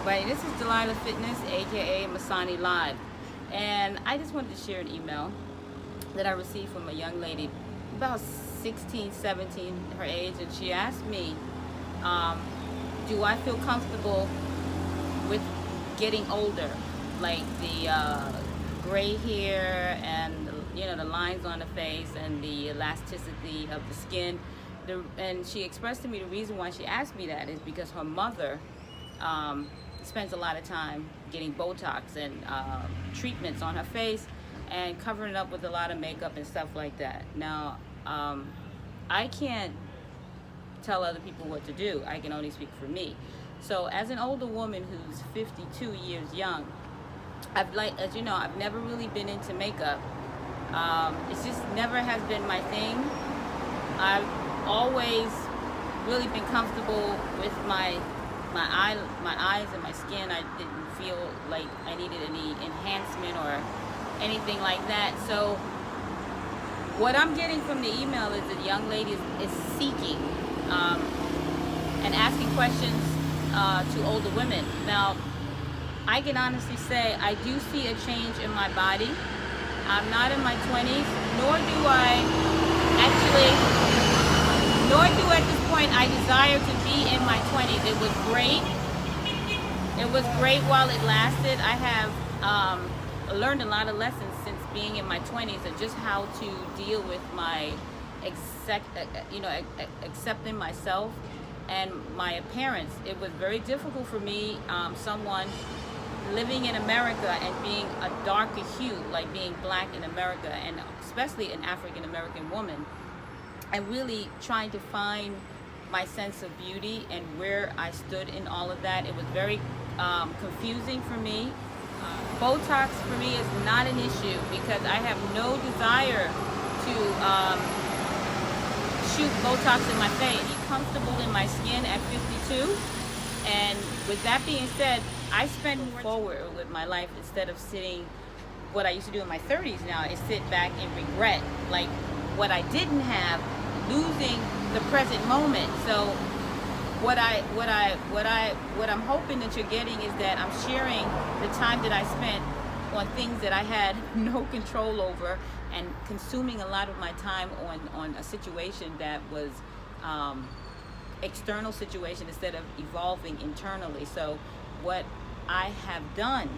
everybody. This is Delilah Fitness, aka Masani Live, and I just wanted to share an email that I received from a young lady, about 16, 17, her age, and she asked me, do I feel comfortable with getting older, like the gray hair and the lines on the face and the elasticity of the skin. And she expressed to me the reason why she asked me that is because her mother spends a lot of time getting Botox and treatments on her face and covering it up with a lot of makeup and stuff like that. Now, I can't tell other people what to do. I can only speak for me. So as an older woman who's 52 years young, as you know, I've never really been into makeup. It's just never has been my thing. I've always really been comfortable with my eyes and my skin. I didn't feel like I needed any enhancement or anything like that. So what I'm getting from the email is that the young lady is seeking and asking questions to older women. Now, I can honestly say I do see a change in my body. I'm not in my 20s, nor do at this point I desire to be in my 20s. It was great. It was great while it lasted. I have learned a lot of lessons since being in my 20s of just how to deal with my accepting myself and my appearance. It was very difficult for me, someone living in America and being a darker hue, like being black in America, and especially an African American woman, and really trying to find my sense of beauty and where I stood in all of that. It was very confusing for me. Botox for me is not an issue because I have no desire to shoot Botox in my face. I'm comfortable in my skin at 52. And with that being said, I spend more forward with my life instead of sitting, what I used to do in my 30s now is sit back and regret, like what I didn't have, losing the present moment. So what I'm hoping that you're getting is that I'm sharing the time that I spent on things that I had no control over and consuming a lot of my time on a situation that was external situation instead of evolving internally. So what I have done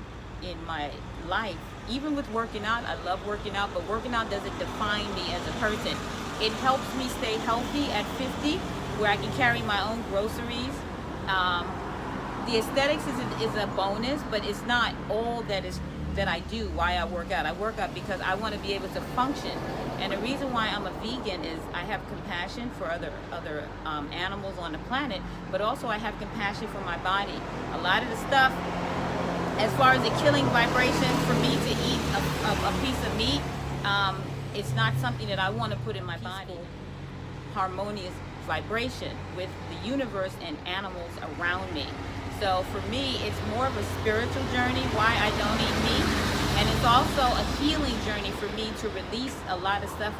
in my life, even with working out, I love working out, but working out doesn't define me as a person. It helps me stay healthy at 50, where I can carry my own groceries. The aesthetics is a bonus, but it's not all that I do. Why I work out? I work out because I want to be able to function. And the reason why I'm a vegan is I have compassion for other animals on the planet, but also I have compassion for my body. A lot of the stuff, as far as the killing vibration for me to eat a piece of meat, it's not something that I want to put in my body. Harmonious vibration with the universe and animals around me. So for me, it's more of a spiritual journey, why I don't eat meat. And it's also a healing journey for me to release a lot of stuff,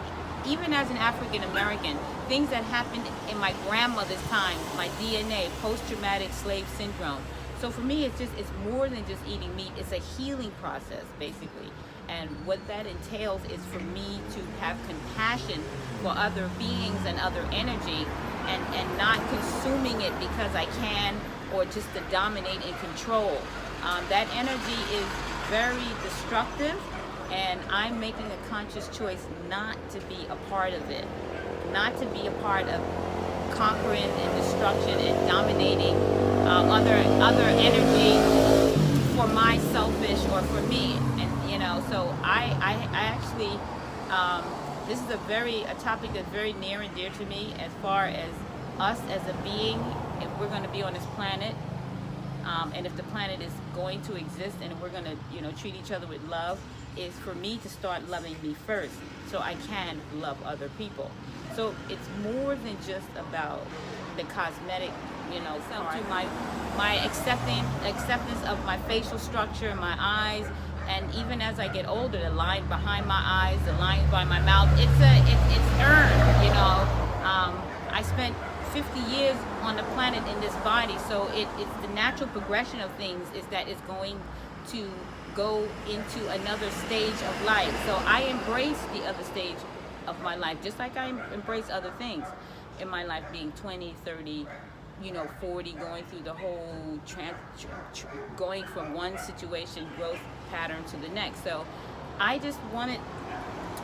even as an African American, things that happened in my grandmother's time, my DNA, post-traumatic slave syndrome. So for me, it's more than just eating meat. It's a healing process, basically. And what that entails is for me to have compassion for other beings and other energy, and not consuming it because I can, or just to dominate and control. That energy is very destructive, and I'm making a conscious choice not to be a part of it, not to be a part of conquering and destruction and dominating other energy for my selfish or for me. And so I actually this is a topic that's very near and dear to me, as far as us as a being, if we're going to be on this planet, and if the planet is going to exist and we're going to treat each other with love, is for me to start loving me first so I can love other people. So it's more than just about the cosmetic, to my acceptance of my facial structure, my eyes, and even as I get older, the line behind my eyes, the lines by my mouth, it's earned. I spent 50 years on the planet in this body, so it's the natural progression of things is that it's going to go into another stage of life. So I embrace the other stage of my life, just like I embrace other things in my life, being 20, 30, 40, going through the whole going from one situation growth pattern to the next. So I just wanted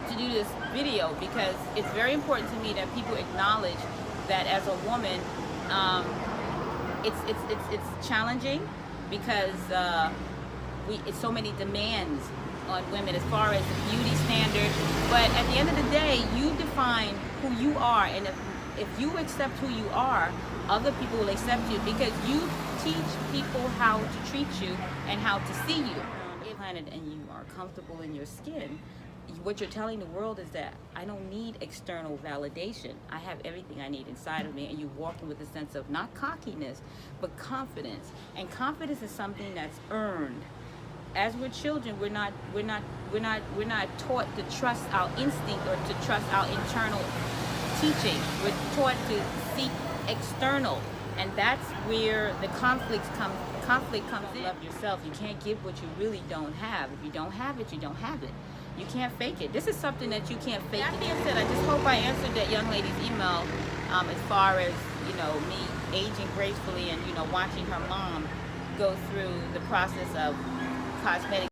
to do this video because it's very important to me that people acknowledge that as a woman, it's challenging because it's so many demands on women as far as the beauty standard. But at the end of the day, you define who you are, and if you accept who you are, other people will accept you because you teach people how to treat you and how to see you. Planet and you are comfortable in your skin, what you're telling the world is that I don't need external validation. I have everything I need inside of me, and you're walking with a sense of not cockiness, but confidence. And confidence is something that's earned. As we're children, we're not taught to trust our instinct or to trust our internal teaching. We're taught to seek external, and that's where the conflict comes in. Love yourself. You can't give what you really don't have. If you don't have it, you don't have it. You can't fake it. This is something that you can't fake. That being said, I just hope I answered that young lady's email as far as me aging gracefully and watching her mom go through the process of cosmetic